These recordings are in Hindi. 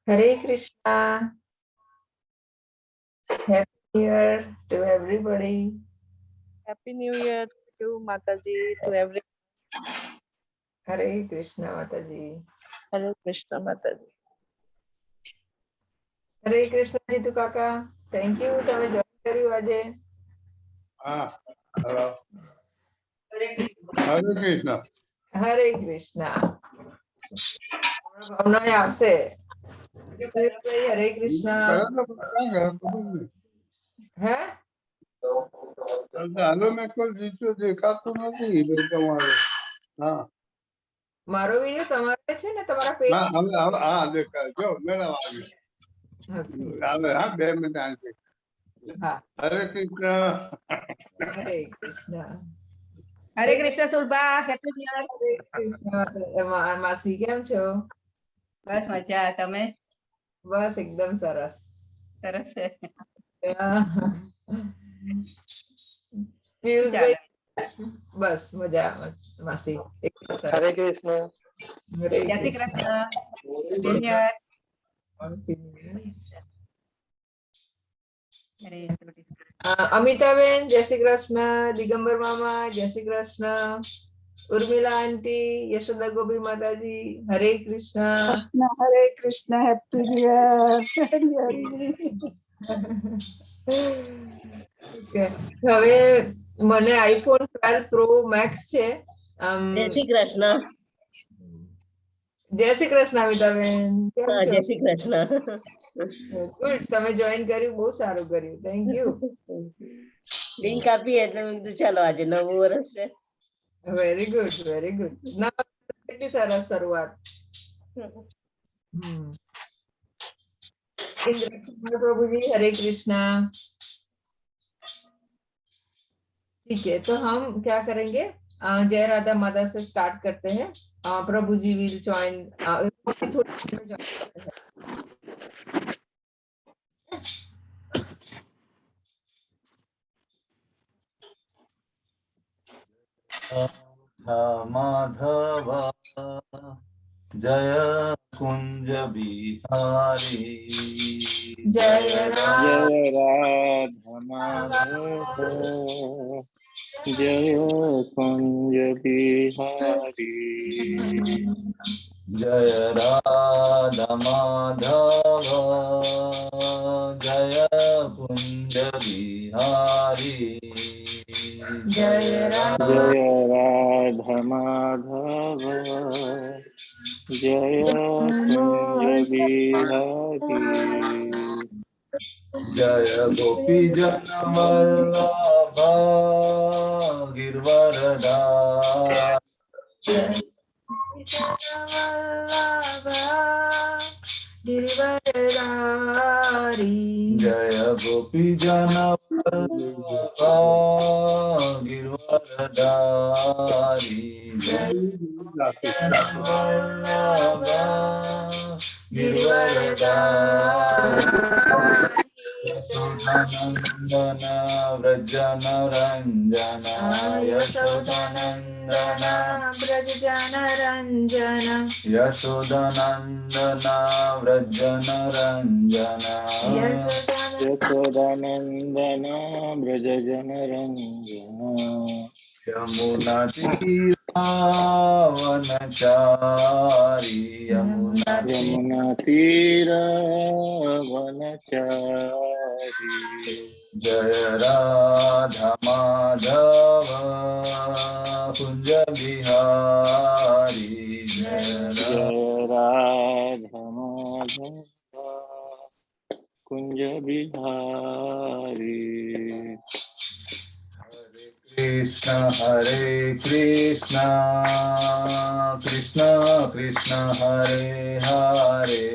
Hare Krishna. Happy New Year to everybody. Happy New Year to Mataji, to everyone. Hare Krishna Mataji. Hare Krishna Mataji. Hare Krishna Jitu કાકા. Thank you તમે જોઈન કર્યું આજે. Hello. Hare Krishna. હરે કૃષ્ણ. ભાવના આવશે. હરે કૃષ્ણ. હે? હાલો મેં કોઈ જીત્યો દેખાતું નથી તમારે. હા મારો વિડિયો તમારે છે ને તમારા પેજ. હા દેખાય જો મેડમ આવી આવે. હા 2 મિનિટ આંટી. હા. હરે કૃષ્ણ. હરે કૃષ્ણ. હરે Krishna Sulabha, happy new year. હરે કૃષ્ણ. માસી કેમ છો? બસ મજા, તમે? બસ એકદમ સરસ. સરસ છે. પિયુષભાઈ બસ મજા માસી એકદમ સરસ. હરે કૃષ્ણ. હરે જય Shri Krishna. Krishna, happy new year. Amitaben જય શ્રી કૃષ્ણ. દિગંબર મામા જય શ્રી કૃષ્ણ. ઉર્મિલા આંટી, યશોદા ગોપી માતાજી હરે કૃષ્ણ. હરે કૃષ્ણ, હેપી ન્યુ યર. હવે મને આઈફોન 12 પ્રો મેક્સ છે. જય શ્રી કૃષ્ણ. જય શ્રી કૃષ્ણ અમિતાબેન. કેમ છો? જય શ્રી કૃષ્ણ. ગુડ, તમે જોઈન કર્યું, બહુ સારું કર્યું. Thank you. લિંક આપી એટલે મેં કીધું ચાલો આજે નવું વર્ષ છે. Very good, very good. કેટલી સરસ શરૂઆત. प्रभु जी हरे कृष्णा. ठीक है, तो हम क्या करेंगे, जय राधा माता से स्टार्ट करते हैं. प्रभु जी विल ज्वाइन. माधव जय कुंज बिहारी. जय राधा माधव जय कुंज बिहारी. जय राधा माधव जय कुंज बिहारी. जय राधा माधव जय कुंज बिहारी. जय गोपी जन वल्लभ गिरवरदारी. जय गोपी जन वल्लभ गिरवरदारी. जय वल्लभ गिरवरदारी. यशोदानंदन व्रजन रंजन. यशोदानंदन व्रजन रंजन. यशोदानंदन व्रजन रंजन. यशोदानंदन व्रज जन रंजन. यमुना तीरावनचारी. यमुना तीरावनचारी. जय राधा माधव कुंज बिहारी. जय राधा माधव कुंज बिहारी. कृष्ण हरे कृष्ण कृष्ण कृष्ण हरे हरे.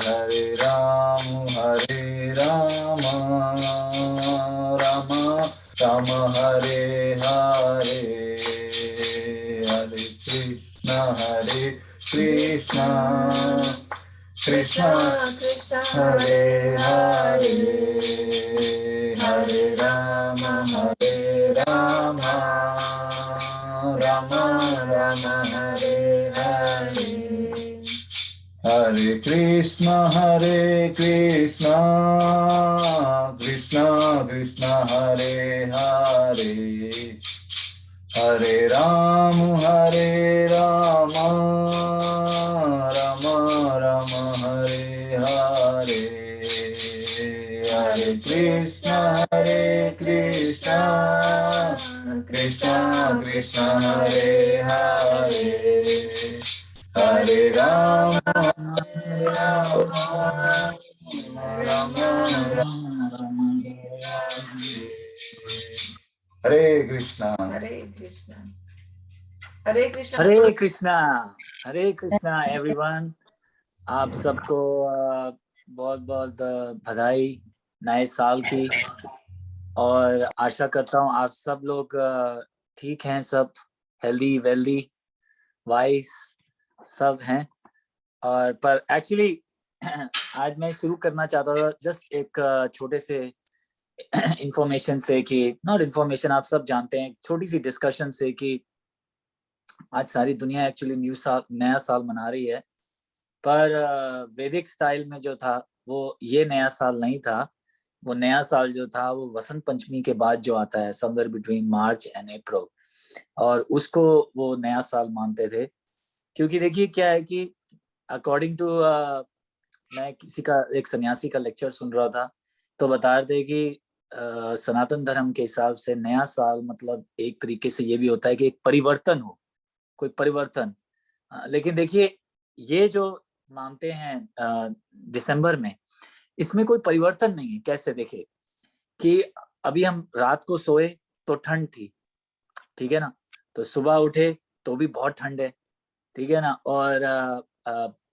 हरे राम राम राम हरे हरे. हरे कृष्ण कृष्ण कृष्ण हरे हरे. हरे Ram Ram Ram Hare Hare. Hare Krishna Krishna Krishna Hare Hare Hare Rama Rama Rama Hare Hare Hare Krishna Krishna Krishna Hare Hare Hare Rama Rama Hare Krishna. हरे कृष्णा हरे कृष्णा हरे कृष्णा एवरीवन। आप सबको बहुत बहुत बधाई नए साल की, और आशा करता हूँ आप सब लोग ठीक हैं, सब हेल्दी वेल्दी वाइज सब हैं। और पर एक्चुअली आज मैं शुरू करना चाहता था जस्ट एक छोटे से इंफॉर्मेशन से कि नॉट इंफॉर्मेशन, आप सब जानते हैं, छोटी सी डिस्कशन से कि आज सारी दुनिया एक्चुअली नया साल मना रही है, पर वैदिक स्टाइल में जो था वो ये नया साल नहीं था। वो नया साल जो था वो वसंत पंचमी के बाद जो आता है, somewhere between March and April, और उसको वो नया साल मानते थे। क्योंकि देखिए क्या है कि अकॉर्डिंग टू मैं किसी का एक सन्यासी का लेक्चर सुन रहा था, तो बता रहे थे कि सनातन धर्म के हिसाब से नया साल मतलब एक तरीके से ये भी होता है कि एक परिवर्तन हो, कोई परिवर्तन। लेकिन देखिए ये जो मानते हैं दिसंबर में, इसमें कोई परिवर्तन नहीं है। कैसे देखे कि अभी हम रात को सोए तो ठंड थी, ठीक है ना, तो सुबह उठे तो भी बहुत ठंड है, ठीक है ना, और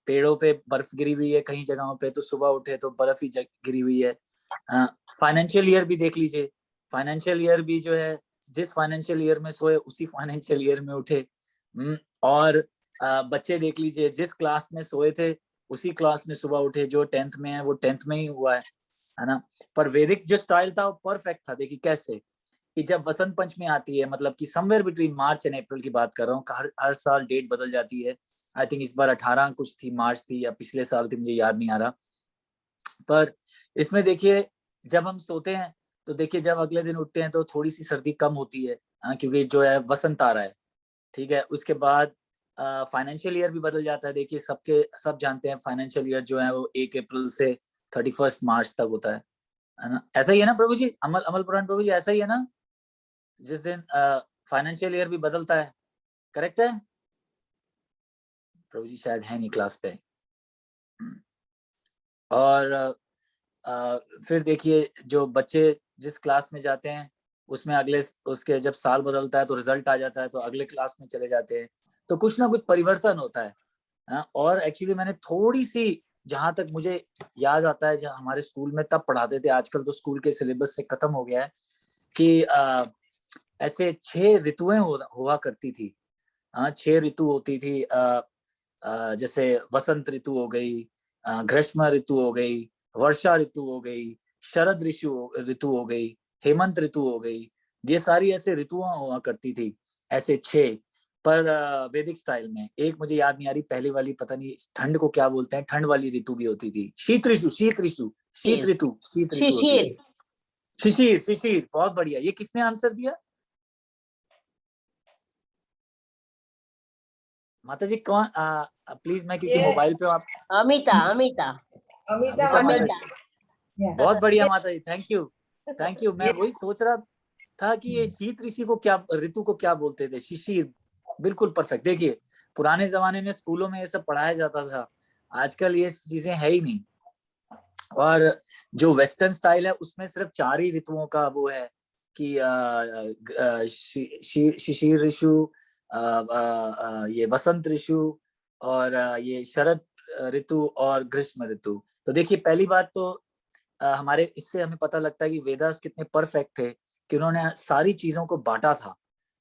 पेड़ों पे बर्फ गिरी हुई है कहीं जगहों पे, तो सुबह उठे तो बर्फ ही गिरी हुई है। फाइनेंशियल ईयर भी देख लीजिए, फाइनेंशियल ईयर भी जो है जिस फाइनेंशियल ईयर में सोए उसी फाइनेंशियल ईयर में उठे। और बच्चे देख लीजिए, जिस क्लास में सोए थे उसी क्लास में सुबह उठे, जो 10th में है वो 10th में ही हुआ है ना। पर वैदिक जो स्टाइल था वो परफेक्ट था। देखिए कैसे कि जब वसंत पंचमी आती है, मतलब कि somewhere between March and April की बात कर रहा हूँ, हर साल डेट बदल जाती है। आई थिंक इस बार 18 कुछ थी, मार्च थी, या पिछले साल थी, मुझे याद नहीं आ रहा। पर इसमें देखिए जब हम सोते हैं तो देखिए जब अगले दिन उठते हैं तो थोड़ी सी सर्दी कम होती है, क्योंकि जो है वसंत आ रहा है, ठीक है। उसके बाद फाइनेंशियल ईयर भी बदल जाता है। देखिए सब जानते हैं फाइनेंशियल ईयर जो है वो 1 अप्रैल से 31 मार्च तक होता है ना। ऐसा ही है ना प्रभु जी, अमल पुराण प्रभु जी, ऐसा ही है ना, जिस दिन फाइनेंशियल ईयर भी बदलता है, करेक्ट है प्रभु जी? शायद है नहीं क्लास पे। और फिर देखिए जो बच्चे जिस क्लास में जाते हैं उसमें उसके जब साल बदलता है तो रिजल्ट आ जाता है, तो अगले क्लास में चले जाते हैं, तो कुछ ना कुछ परिवर्तन होता है। और एक्चुअली मैंने थोड़ी सी, जहां तक मुझे याद आता है, जहाँ हमारे स्कूल में तब पढ़ाते थे, आजकल तो स्कूल के सिलेबस से खत्म हो गया है, कि ऐसे 6 ऋतुएं हुआ करती थी। 6 ऋतु होती थी, जैसे वसंत ऋतु हो गई, ग्रीष्म ऋतु हो गई, वर्षा ऋतु हो गई, शरद ऋतु हो गई, हेमंत ऋतु हो गई। ये सारी ऐसे ऋतुआं हुआ करती थी, ऐसे 6। पर वैदिक स्टाइल में एक मुझे याद नहीं आ रही, पहली वाली पता नहीं ठंड को क्या बोलते हैं, ठंड वाली ऋतु भी होती थी, शीत ऋतु होती है। शिशिर, बहुत बढ़िया। ये किसने आंसर दिया माता जी? कौन? प्लीज, मैं क्योंकि मोबाइल पे आप अमिता अमिता बहुत बढ़िया माता जी, थैंक यू। मैं वही सोच रहा था कि ये शीत ऋतु को क्या बोलते थे, शिशिर। बिल्कुल परफेक्ट। देखिए पुराने जमाने में स्कूलों में ये सब पढ़ाया जाता था, आजकल ये चीजें है ही नहीं। और जो वेस्टर्न स्टाइल है उसमें सिर्फ 4 ही ऋतुओं का वो है कि शिशिर ऋतु, ये वसंत ऋतु, और ये शरद ऋतु और ग्रीष्म ऋतु। तो देखिए पहली बात तो हमारे इससे हमें पता लगता है कि वेदास कितने परफेक्ट थे कि उन्होंने सारी चीजों को बांटा था।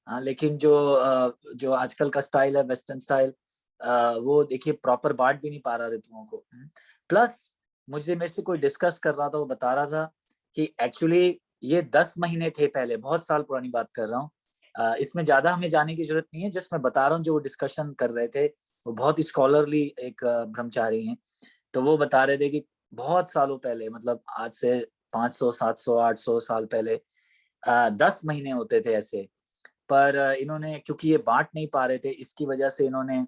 लेकिन जो आजकल का स्टाइल है, वेस्टर्न स्टाइल, वो देखिए प्रॉपर बांट भी नहीं पा रहा ऋतुओं को। प्लस मेरे से कोई डिस्कस कर रहा था, वो बता रहा था कि एक्चुअली ये 10 महीने थे पहले, बहुत साल पुरानी बात कर रहा हूँ। इसमें ज्यादा हमें जाने की जरूरत नहीं है, जस्ट मैं बता रहा हूँ जो वो डिस्कशन कर रहे थे। वो बहुत स्कॉलरली एक ब्रह्मचारी हैं। तो वो बता रहे थे कि बहुत सालों पहले, मतलब आज से 500 700 800 साल पहले 10 महीने होते थे ऐसे, पर इन्होंने क्योंकि ये बांट नहीं पा रहे थे, इसकी वजह से इन्होंने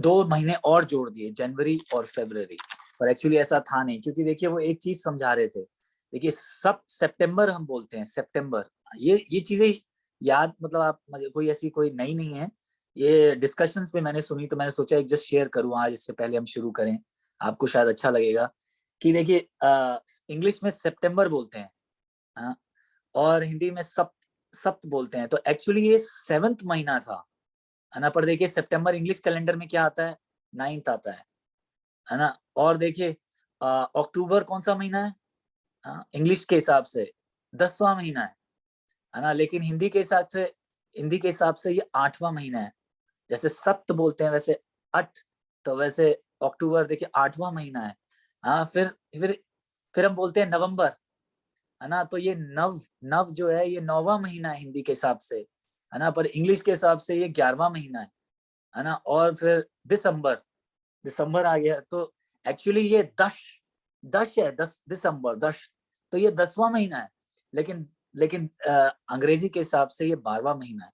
2 महीने और जोड़ दिए, जनवरी और फरवरी। पर एक्चुअली ऐसा था नहीं, क्योंकि देखिए वो एक चीज समझा रहे थे, देखिए सब सितंबर हम बोलते हैं, सितंबर, ये चीजें याद, मतलब आप कोई ऐसी कोई नई नहीं है, ये डिस्कशंस में मैंने सुनी, तो मैंने सोचा एक जस्ट शेयर करूं आज, इससे पहले हम शुरू करें, आपको शायद अच्छा लगेगा। कि देखिए इंग्लिश में सितंबर बोलते हैं और हिंदी में सप्त बोलते हैं, तो एक्चुअली ये 7th महीना था, है ना। पर देखिए सितंबर इंग्लिश कैलेंडर में क्या आता है, 9th आता है ना। और देखिए अक्टूबर कौन सा महीना है इंग्लिश के हिसाब से, 10वां महीना है ना। लेकिन हिंदी के हिसाब से ये 8वां महीना है। जैसे सप्त बोलते हैं वैसे 8, तो वैसे अक्टूबर देखिए 8वां महीना है। हाँ, फिर हम बोलते हैं नवंबर, है ना, तो ये नव जो है ये 9वां महीना है हिंदी के हिसाब से, है ना, पर इंग्लिश के हिसाब से ये 11वां महीना है ना। और फिर दिसंबर आ गया, तो एक्चुअली ये 10 है, 10 दिसंबर 10, तो ये 10वां महीना है। लेकिन अंग्रेजी के हिसाब से ये 12वां महीना है,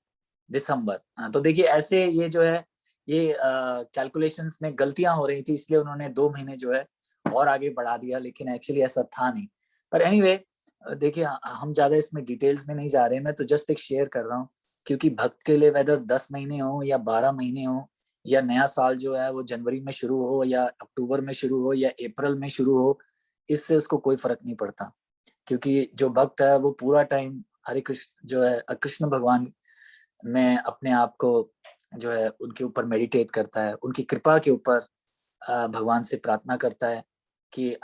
दिसंबर। तो देखिए ऐसे ये जो है ये कैलकुलेशंस में गलतियां हो रही थी, इसलिए उन्होंने 2 महीने जो है और आगे बढ़ा दिया, लेकिन एक्चुअली ऐसा था नहीं। पर एनीवे देखिए हम ज्यादा इसमें डिटेल्स में नहीं जा रहे हैं, मैं तो जस्ट एक शेयर कर रहा हूँ, क्योंकि भक्त के लिए वेदर 10 महीने हो या 12 महीने हो, या नया साल जो है वो जनवरी में शुरू हो या अक्टूबर में शुरू हो या अप्रैल में शुरू हो, इससे उसको कोई फर्क नहीं पड़ता। क्योंकि जो भक्त है वो पूरा टाइम हरे कृष्ण जो है कृष्ण भगवान में अपने आप को जो है उनके ऊपर मेडिटेट करता है, उनकी कृपा के ऊपर भगवान से प्रार्थना करता है कि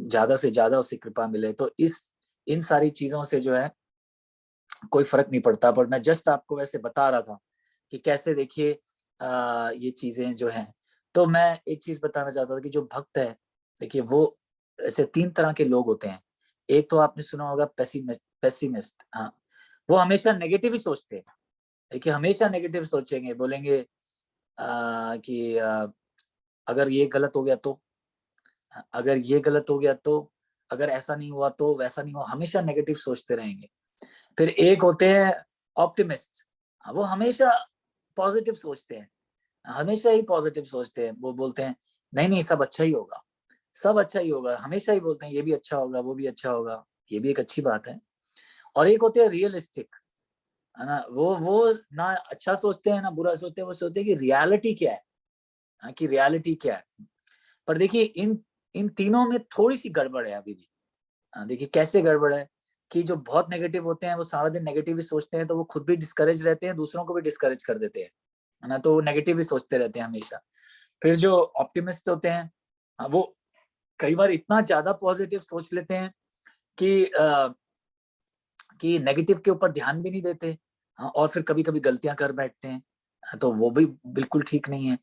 ज्यादा से ज्यादा उसे कृपा मिले। तो इन सारी चीजों से जो है कोई फर्क नहीं पड़ता। पर मैं जस्ट आपको वैसे बता रहा था कि कैसे देखिए ये चीजें जो हैं। तो मैं एक चीज बताना चाहता था कि जो भक्त है, देखिए वो ऐसे 3 तरह के लोग होते हैं। एक तो आपने सुना होगा पेसिमिस्ट, हाँ, वो हमेशा नेगेटिव ही सोचते हैं। देखिए हमेशा नेगेटिव सोचेंगे, बोलेंगे कि अगर ये गलत हो गया तो, अगर ये गलत हो गया तो, अगर ऐसा नहीं हुआ तो, वैसा नहीं हुआ, हमेशा नेगेटिव सोचते रहेंगे। फिर एक होते हैं ऑप्टिमिस्ट, वो हमेशा पॉजिटिव सोचते हैं, हमेशा ही पॉजिटिव सोचते हैं। वो बोलते हैं नहीं सब अच्छा ही होगा, सब अच्छा ही होगा, हमेशा ही बोलते हैं ये भी अच्छा होगा, वो भी अच्छा होगा, ये भी एक अच्छी बात है। और एक होते हैं रियलिस्टिक, है ना, वो ना अच्छा सोचते हैं ना बुरा सोचते हैं, वो सोचते हैं कि रियलिटी क्या है, कि रियलिटी क्या है। पर देखिए इन तीनों में थोड़ी सी गड़बड़ है अभी भी। देखिए कैसे गड़बड़ है कि जो बहुत नेगेटिव होते हैं वो सारा दिन नेगेटिव ही सोचते हैं, तो वो खुद भी डिस्करेज रहते हैं, दूसरों को भी डिस्करेज कर देते हैं, है ना, तो नेगेटिव ही सोचते रहते हैं हमेशा। फिर जो ऑप्टिमिस्ट होते हैं वो कई बार इतना ज्यादा पॉजिटिव सोच लेते हैं कि नेगेटिव के ऊपर ध्यान भी नहीं देते, और फिर कभी कभी गलतियां कर बैठते हैं, तो वो भी बिल्कुल ठीक नहीं है।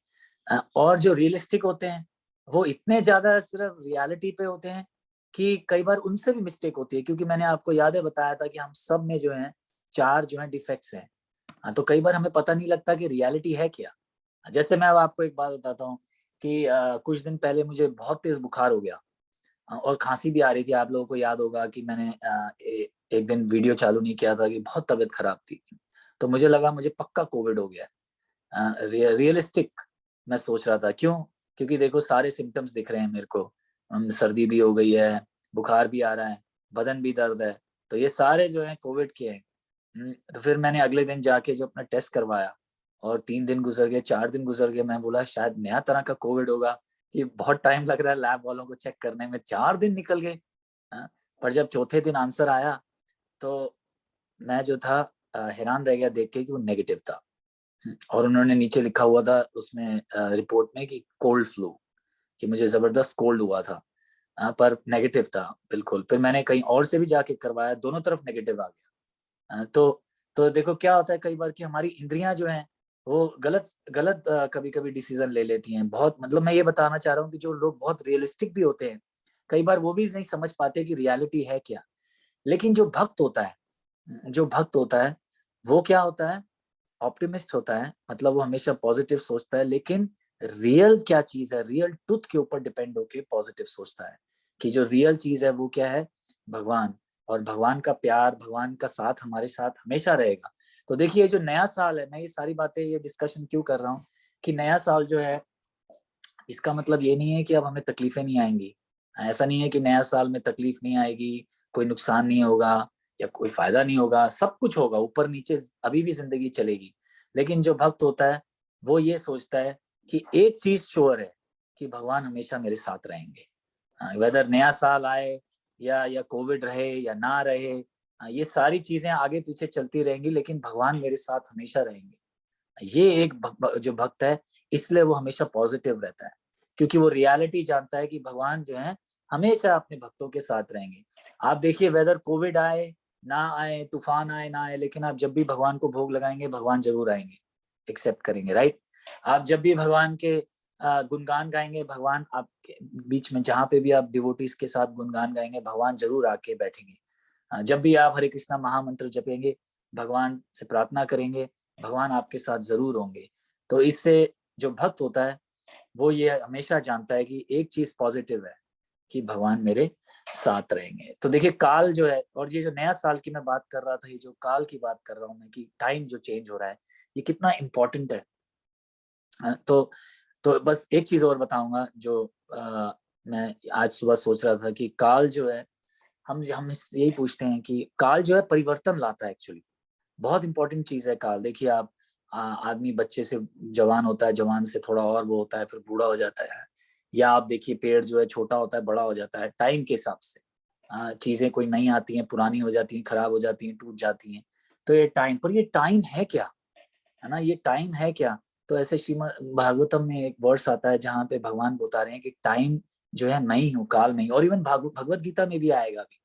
और जो रियलिस्टिक होते हैं वो इतने ज्यादा सिर्फ रियलिटी पे होते हैं कि कई बार उनसे भी मिस्टेक होती है, क्योंकि मैंने आपको याद है बताया था कि हम सब में जो है 4 जो है डिफेक्ट्स हैं। तो कई बार हमें पता नहीं लगता कि रियलिटी है क्या। जैसे मैं अब आपको एक बात बताता हूँ कि कुछ दिन पहले मुझे बहुत तेज बुखार हो गया और खांसी भी आ रही थी। आप लोगों को याद होगा कि मैंने एक दिन वीडियो चालू नहीं किया था कि बहुत तबीयत खराब थी, तो मुझे लगा मुझे पक्का कोविड हो गया। रियलिस्टिक मैं सोच रहा था, क्यों, क्योंकि देखो सारे सिम्टम्स दिख रहे हैं मेरे को, सर्दी भी हो गई है, बुखार भी आ रहा है, बदन भी दर्द है, तो ये सारे जो है कोविड के हैं। तो फिर मैंने अगले दिन जाके जो अपना टेस्ट करवाया और 3 दिन गुजर गए, 4 दिन गुजर गए, मैं बोला शायद नया तरह का कोविड होगा कि बहुत टाइम लग रहा है लैब वालों को चेक करने में, 4 दिन निकल गए। पर जब चौथे दिन आंसर आया तो मैं जो था हैरान रह गया देख के कि वो नेगेटिव था, और उन्होंने नीचे लिखा हुआ था उसमें रिपोर्ट में कि कोल्ड फ्लू, कि मुझे जबरदस्त कोल्ड हुआ था, पर नेगेटिव था बिल्कुल। फिर मैंने कहीं और से भी जाके करवाया, दोनों तरफ नेगेटिव आ गया। तो देखो क्या होता है कई बार कि हमारी इंद्रियां जो हैं वो गलत कभी कभी डिसीजन ले लेती हैं। बहुत, मतलब मैं ये बताना चाह रहा हूँ कि जो लोग बहुत रियलिस्टिक भी होते हैं कई बार वो भी नहीं समझ पाते कि रियलिटी है क्या। लेकिन जो भक्त होता है वो क्या होता है, ऑप्टिमिस्ट होता है मतलब वो हमेशा पॉजिटिव सोचता है, लेकिन रियल क्या चीज है, रियल ट्रुथ के ऊपर डिपेंड होके पॉजिटिव सोचता है कि जो रियल चीज है वो क्या है, भगवान, और भगवान का प्यार, भगवान का साथ हमारे साथ हमेशा रहेगा। तो देखिए जो नया साल है, मैं ये सारी बातें, ये डिस्कशन क्यों कर रहा हूँ कि नया साल जो है, इसका मतलब ये नहीं है कि अब हमें तकलीफें नहीं आएंगी। ऐसा नहीं है कि नया साल में तकलीफ नहीं आएगी, कोई नुकसान नहीं होगा या कोई फायदा नहीं होगा, सब कुछ होगा, ऊपर नीचे अभी भी जिंदगी चलेगी। लेकिन जो भक्त होता है वो ये सोचता है कि एक चीज श्योर है कि भगवान हमेशा मेरे साथ रहेंगे, वेदर नया साल आए या कोविड रहे या ना रहे, ये सारी चीजें आगे पीछे चलती रहेंगी, लेकिन भगवान मेरे साथ हमेशा रहेंगे। ये एक जो भक्त है, इसलिए वो हमेशा पॉजिटिव रहता है, क्योंकि वो रियलिटी जानता है कि भगवान जो है हमेशा अपने भक्तों के साथ रहेंगे। आप देखिए वेदर कोविड आए ना आए, तूफान आए ना आए, लेकिन आप जब भी भगवान को भोग लगाएंगे भगवान जरूर आएंगे, एक्सेप्ट करेंगे, राइट। आप जब भी भगवान के गुणगान गाएंगे, भगवान आपके बीच में जहाँ पे भी आप डिवोटीज के साथ गुणगान गाएंगे भगवान जरूर आके बैठेंगे। जब भी आप हरे कृष्णा महामंत्र जपेंगे, भगवान से प्रार्थना करेंगे, भगवान आपके साथ जरूर होंगे। तो इससे जो भक्त होता है वो ये हमेशा जानता है कि एक चीज पॉजिटिव है कि भगवान मेरे साथ रहेंगे। तो देखिए काल जो है, और ये जो नया साल की मैं बात कर रहा था, ये जो काल की बात कर रहा हूँ मैं कि टाइम जो चेंज हो रहा है ये कितना इम्पोर्टेंट है। तो बस एक चीज और बताऊंगा जो मैं आज सुबह सोच रहा था कि काल जो है, हम यही पूछते हैं कि काल जो है परिवर्तन लाता है, एक्चुअली बहुत इंपॉर्टेंट चीज है काल। देखिए आप आदमी बच्चे से जवान होता है, जवान से थोड़ा और वो होता है, फिर बूढ़ा हो जाता है, या आप देखिए पेड़ जो है छोटा होता है बड़ा हो जाता है, टाइम के हिसाब से चीजें कोई नई आती हैं, पुरानी हो जाती हैं, खराब हो जाती हैं, टूट जाती हैं। तो ये टाइम, पर ये टाइम है क्या, है ना, ये टाइम है क्या। तो ऐसे श्रीमद् भागवतम में एक वर्स आता है जहाँ पे भगवान बता रहे हैं कि टाइम जो है मैं ही हूँ, काल में ही, और इवन भगवत गीता में भी आएगा भी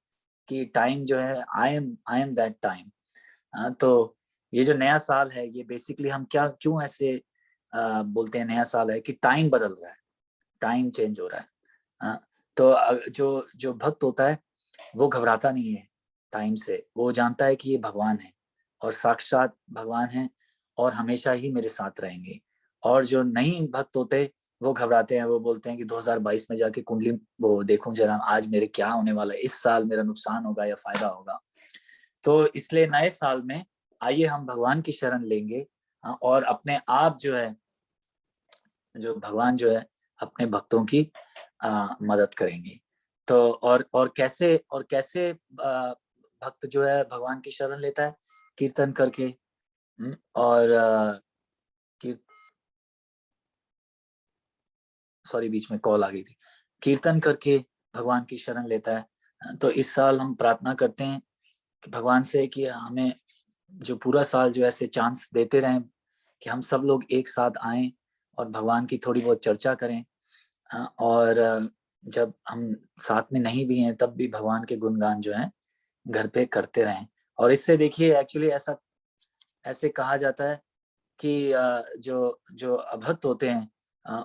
कि टाइम जो है आई एम दैट टाइम। तो ये जो नया साल है ये बेसिकली हम क्यों ऐसे बोलते हैं नया साल है कि टाइम बदल रहा है, टाइम चेंज हो रहा है। तो जो भक्त होता है वो घबराता नहीं है टाइम से, वो जानता है कि ये भगवान है और साक्षात भगवान है और हमेशा ही मेरे साथ रहेंगे। और जो नहीं भक्त होते वो घबराते हैं, वो बोलते हैं कि 2022 में जाके कुंडली वो देखूं जरा आज मेरे क्या होने वाला है, इस साल मेरा नुकसान होगा या फायदा होगा। तो इसलिए नए साल में आइए हम भगवान की शरण लेंगे और अपने आप जो है, जो भगवान जो है अपने भक्तों की मदद करेंगे। तो और कैसे भक्त जो है भगवान की शरण लेता है, कीर्तन करके, और सॉरी बीच में कॉल आ गई थी, कीर्तन करके भगवान की शरण लेता है। तो इस साल हम प्रार्थना करते हैं कि भगवान से कि हमें जो पूरा साल जो ऐसे चांस देते रहें कि हम सब लोग एक साथ आएं और भगवान की थोड़ी बहुत चर्चा करें, और जब हम साथ में नहीं भी हैं तब भी भगवान के गुणगान जो है घर पे करते रहें। और इससे देखिए एक्चुअली ऐसे कहा जाता है कि जो अभक्त होते हैं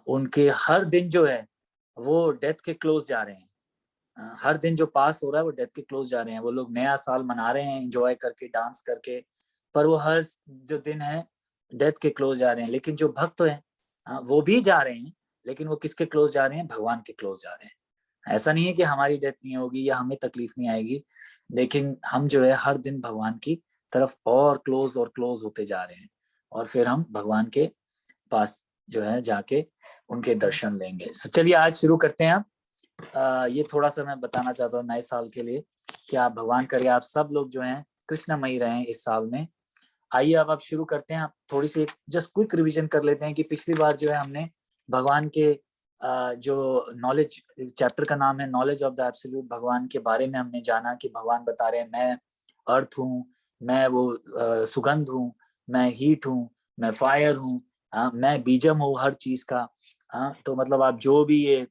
उनके हर दिन जो है वो डेथ के क्लोज जा रहे हैं, हर दिन जो पास हो रहा है वो डेथ के क्लोज जा रहे हैं। वो लोग नया साल मना रहे हैं एंजॉय करके, डांस करके, पर वो हर जो दिन है डेथ के क्लोज जा रहे हैं। लेकिन जो भक्त हैं वो भी जा रहे हैं, लेकिन वो किसके क्लोज जा रहे हैं, भगवान के क्लोज जा रहे हैं। ऐसा नहीं है कि हमारी डेथ नहीं होगी या हमें तकलीफ नहीं आएगी, लेकिन हम जो है हर दिन भगवान की तरफ और क्लोज होते जा रहे हैं, और फिर हम भगवान के पास जो है जाके उनके दर्शन लेंगे। चलिए आज शुरू करते हैं। ये थोड़ा सा मैं बताना चाहता हूँ नए साल के लिए कि आप भगवान करे आप सब लोग जो हैं कृष्णमयी रहें इस साल में। आइए अब आप शुरू करते हैं। आप थोड़ी सी जस्ट क्विक रिवीजन कर लेते हैं कि पिछली बार जो है हमने भगवान के जो नॉलेज, चैप्टर का नाम है नॉलेज ऑफ द एब्सोल्यूट, भगवान के बारे में हमने जाना कि भगवान बता रहे हैं मैं अर्थ हूँ, मैं वो सुगंध हूँ, मैं हीट हूँ, मैं फायर हूँ, मैं बीजम हूँ हर चीज का। तो मतलब आप जो भी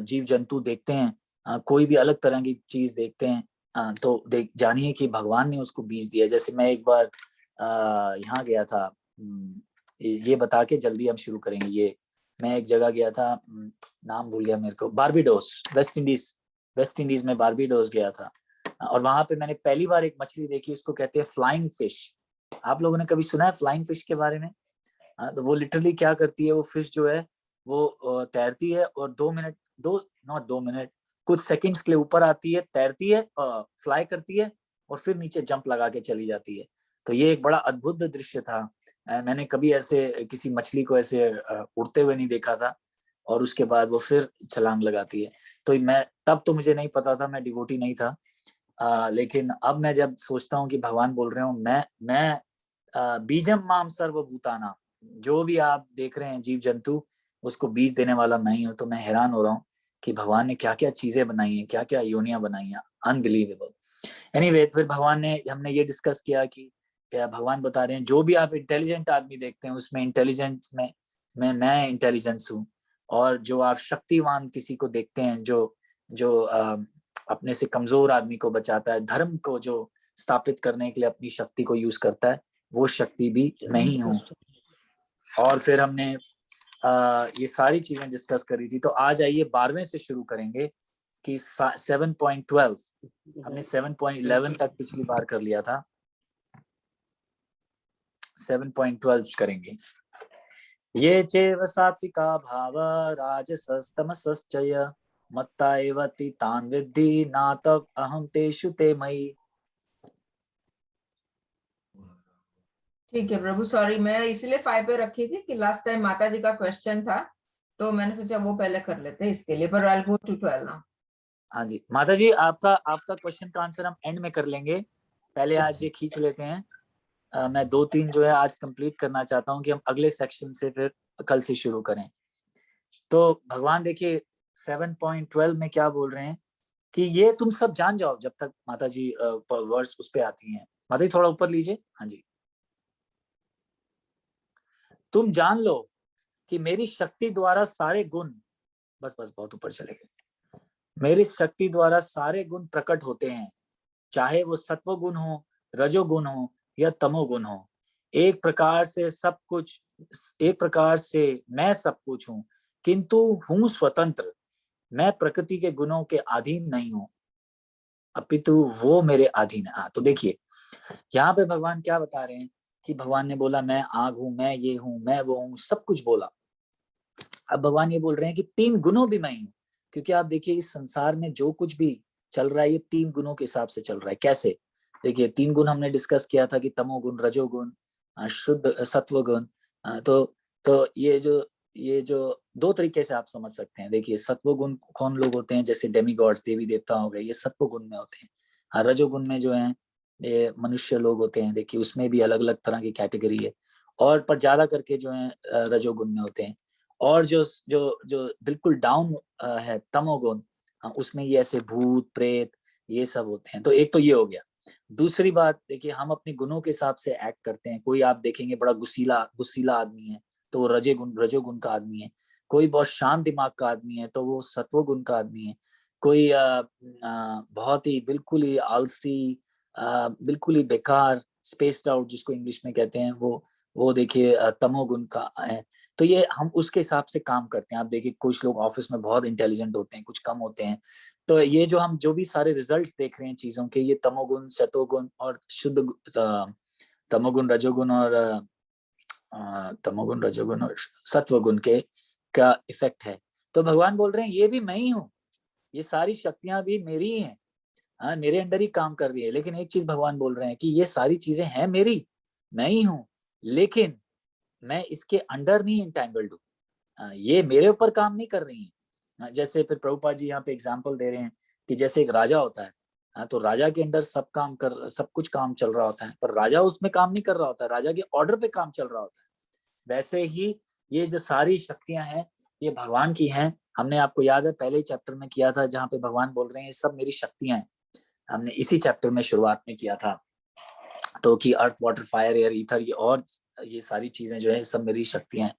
जीव जंतु देखते हैं, कोई भी अलग तरह की चीज देखते हैं तो जानिए कि भगवान ने उसको बीज दिया। जैसे मैं एक बार यहाँ गया था, ये बता के जल्दी हम शुरू करेंगे। ये मैं एक जगह गया था, नाम भूल गया मेरे को, बारबीडोस, वेस्ट इंडीज में बारबीडोस गया था। और वहां पे मैंने पहली बार एक मछली देखी, उसको कहते हैं फ्लाइंग फिश। आप लोगों ने कभी सुना है फ्लाइंग फिश के बारे में? तो वो लिटरली क्या करती है, वो फिश जो है वो तैरती है और 2 मिनट कुछ सेकंड्स के लिए ऊपर आती है, तैरती है, फ्लाई करती है और फिर नीचे जंप लगा के चली जाती है। तो ये एक बड़ा अद्भुत दृश्य था। मैंने कभी ऐसे किसी मछली को ऐसे उड़ते हुए नहीं देखा था। और उसके बाद वो फिर छलांग लगाती है। तो मैं तब तो मुझे नहीं पता था, मैं डिवोटी नहीं था। लेकिन अब मैं जब सोचता हूँ कि भगवान बोल रहे हो मैं बीजम माम सर्वभूताना, जो भी आप देख रहे हैं जीव जंतु, उसको बीज देने वाला मैं ही हूँ। तो मैं हैरान हो रहा हूँ कि भगवान ने क्या क्या चीजें बनाई हैं, क्या क्या योनियां बनाई हैं, अनबिलीवेबल। एनीवे, फिर हमने ये डिस्कस किया कि भगवान बता रहे हैं जो भी आप इंटेलिजेंट आदमी देखते हैं उसमें इंटेलिजेंस में मैं इंटेलिजेंस हूँ। और जो आप शक्तिवान किसी को देखते हैं जो अपने से कमजोर आदमी को बचाता है, धर्म को जो स्थापित करने के लिए अपनी शक्ति को यूज करता है, वो शक्ति भी मैं ही हूँ। और फिर हमने ये सारी चीजें डिस्कस करी थी। तो आज आइए 12वें से शुरू करेंगे कि 7.12, हमने 7.11 तक पिछली बार कर लिया था, 7.12 करेंगे। ये चैव सात्विका भाव राजसस्तमसश्चय मत्ता एव तान् विद्धि नातव अहं तेषु ते मयि। ठीक है प्रभु, सॉरी मैं इसलिए 5 पे रखी थी कि लास्ट टाइम माता जी का क्वेश्चन था, तो मैंने सोचा वो पहले कर लेते हैं इसके लिए, पर I'll go to 12 now। हाँ जी माता जी, आपका क्वेश्चन का आंसर हम एंड में कर लेंगे, पहले आज ये खींच लेते हैं। मैं 2-3 जो है आज कंप्लीट करना चाहता हूँ कि हम अगले सेक्शन से फिर कल से शुरू करें। तो भगवान देखिए 7.12 में क्या बोल रहे हैं कि ये तुम सब जान जाओ, जब तक माता जी वर्ड्स उस पे आती हैं। माता जी थोड़ा ऊपर लीजिए, हाँ जी। तुम जान लो कि मेरी शक्ति द्वारा सारे गुण, बस बहुत ऊपर चले गए, मेरी शक्ति द्वारा सारे गुण प्रकट होते हैं, चाहे वो सत्व गुण हो, रजोगुण हो या तमोगुण हो। एक प्रकार से मैं सब कुछ हूँ, किंतु हूँ स्वतंत्र। मैं प्रकृति के गुणों के अधीन नहीं हूँ, अपितु वो मेरे अधीन है। तो देखिए यहाँ पे भगवान क्या बता रहे हैं कि भगवान ने बोला मैं आग हूँ, मैं ये हूँ, मैं वो हूँ, सब कुछ बोला। अब भगवान ये बोल रहे हैं कि 3 गुणों भी मैं हूँ, क्योंकि आप देखिए इस संसार में जो कुछ भी चल रहा है ये 3 गुणों के हिसाब से चल रहा है। कैसे? देखिए 3 गुण हमने डिस्कस किया था कि तमोगुण, रजोगुण, शुद्ध सत्व गुण। तो ये जो 2 तरीके से आप समझ सकते हैं। देखिए सत्व गुण कौन लोग होते हैं, जैसे डेमीगॉड्स, देवी देवता हो गए, ये सत्व गुण में होते हैं। रजोगुण में जो है ये मनुष्य लोग होते हैं, देखिए उसमें भी अलग अलग तरह की कैटेगरी है, और पर ज्यादा करके जो है रजोगुण में होते हैं। और जो बिल्कुल डाउन है तमोगुण, उसमें ये ऐसे भूत प्रेत ये सब होते हैं। तो एक तो ये हो गया। दूसरी बात देखिए, हम अपने गुणों के हिसाब से एक्ट करते हैं। कोई आप देखेंगे बड़ा गुस्सीला आदमी है तो वो रजोगुण का आदमी है। कोई बहुत शांत दिमाग का आदमी है तो वो सत्वगुण का आदमी है। कोई बहुत ही बिल्कुल ही आलसी, बिल्कुल ही बेकार, स्पेस्ड आउट जिसको इंग्लिश में कहते हैं, वो देखिए तमोगुण का है। तो ये हम उसके हिसाब से काम करते हैं। आप देखिए कुछ लोग ऑफिस में बहुत इंटेलिजेंट होते हैं, कुछ कम होते हैं। तो ये जो भी सारे रिजल्ट्स देख रहे हैं चीजों के, ये तमोगुण, सतोगुण और शुद्ध तमोगुण, रजोगुण और सत्वगुण का इफेक्ट है। तो भगवान बोल रहे हैं ये भी मैं ही हूँ, ये सारी शक्तियां भी मेरी ही हैं, हाँ मेरे अंडर ही काम कर रही है। लेकिन एक चीज भगवान बोल रहे हैं कि ये सारी चीजें हैं मेरी, मैं ही हूँ, लेकिन मैं इसके अंडर नहीं इंटैंगल्ड हूँ, ये मेरे ऊपर काम नहीं कर रही है। जैसे फिर प्रभुपाद जी यहाँ पे एग्जांपल दे रहे हैं कि जैसे एक राजा होता है, तो राजा के अंडर सब कुछ काम चल रहा होता है, पर राजा उसमें काम नहीं कर रहा होता है, राजा के ऑर्डर पे काम चल रहा होता है। वैसे ही ये जो सारी शक्तियां हैं ये भगवान की हैं। हमने आपको याद है पहले ही चैप्टर में किया था, जहाँ पे भगवान बोल रहे हैं ये सब मेरी शक्तियां हैं। हमने इसी चैप्टर में शुरुआत में किया था, तो कि अर्थ, वाटर, फायर, एयर, ईथर, ये सारी चीजें जो है सब मेरी शक्तियां हैं।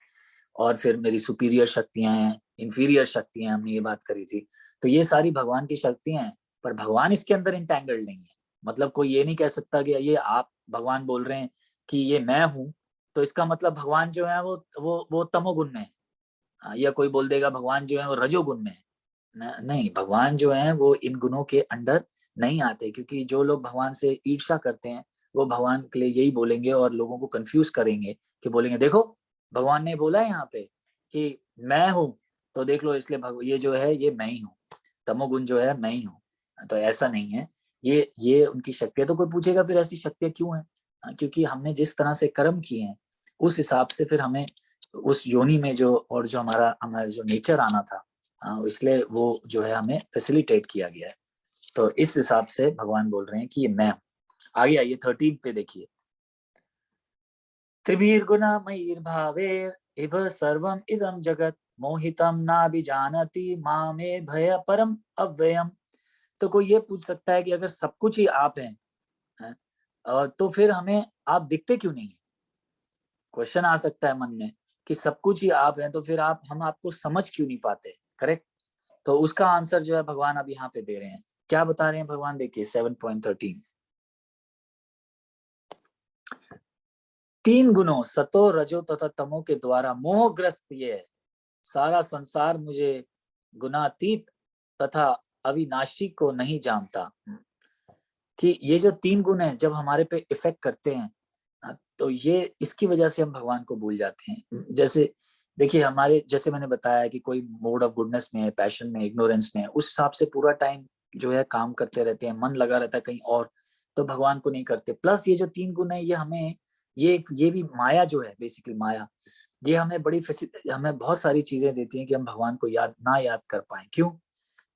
और फिर मेरी सुपीरियर शक्तियां हैं, इंफीरियर शक्तियां, हमने ये बात करी थी। तो ये सारी भगवान की शक्तियां हैं, पर भगवान इसके अंदर इंटैंगल्ड नहीं है। मतलब कोई ये नहीं कह सकता कि ये आप भगवान बोल रहे हैं कि ये मैं हूँ, तो इसका मतलब भगवान जो है वो तमोगुण में है, या कोई बोल देगा भगवान जो है वो रजोगुण में है। नहीं, भगवान जो है वो इन गुणों के अंडर नहीं आते, क्योंकि जो लोग भगवान से ईर्ष्या करते हैं वो भगवान के लिए यही बोलेंगे और लोगों को कंफ्यूज करेंगे कि बोलेंगे देखो भगवान ने बोला है यहाँ पे कि मैं हूँ, तो देख लो इसलिए ये जो है ये मैं ही हूँ, तमोगुण जो है मैं ही हूँ। तो ऐसा नहीं है, ये उनकी शक्ति है। तो कोई पूछेगा फिर ऐसी शक्तियां क्यों है? क्योंकि हमने जिस तरह से कर्म किए हैं उस हिसाब से फिर हमें उस योनि में जो और जो हमारा जो नेचर आना था, इसलिए वो जो है हमें फैसिलिटेट किया गया है। तो इस हिसाब से भगवान बोल रहे हैं कि ये मैं हूं। आगे आइए 13 पे देखिए, त्रिभिर्गुणमयिर्भावेर इव सर्वम इदम जगत मोहितम नाभिजानति मामे भय परम अव्ययम। तो कोई ये पूछ सकता है कि अगर सब कुछ ही आप हैं, तो फिर हमें आप दिखते क्यों नहीं है? क्वेश्चन आ सकता है मन में कि सब कुछ ही आप हैं तो फिर हम आपको समझ क्यों नहीं पाते? करेक्ट। तो उसका आंसर जो है भगवान अब यहाँ पे दे रहे हैं। क्या बता रहे हैं भगवान? देखिए 7.13, 3 गुणों सतो रजो तथा तमो के द्वारा मोहग्रस्त ये है सारा संसार मुझे गुणातीत तथा अविनाशी को नहीं जानता। कि ये जो 3 गुण हैं जब हमारे पे इफेक्ट करते हैं तो ये इसकी वजह से हम भगवान को भूल जाते हैं। जैसे देखिए हमारे, जैसे मैंने बताया कि कोई मोड ऑफ गुडनेस में, पैशन में, इग्नोरेंस में, उस हिसाब से पूरा टाइम जो है काम करते रहते हैं, मन लगा रहता है कहीं और, तो भगवान को नहीं करते। प्लस ये जो 3 गुण है ये हमें ये भी माया जो है, बेसिकली माया, ये हमें हमें बहुत सारी चीजें देती हैं कि हम भगवान को याद कर पाए। क्यों?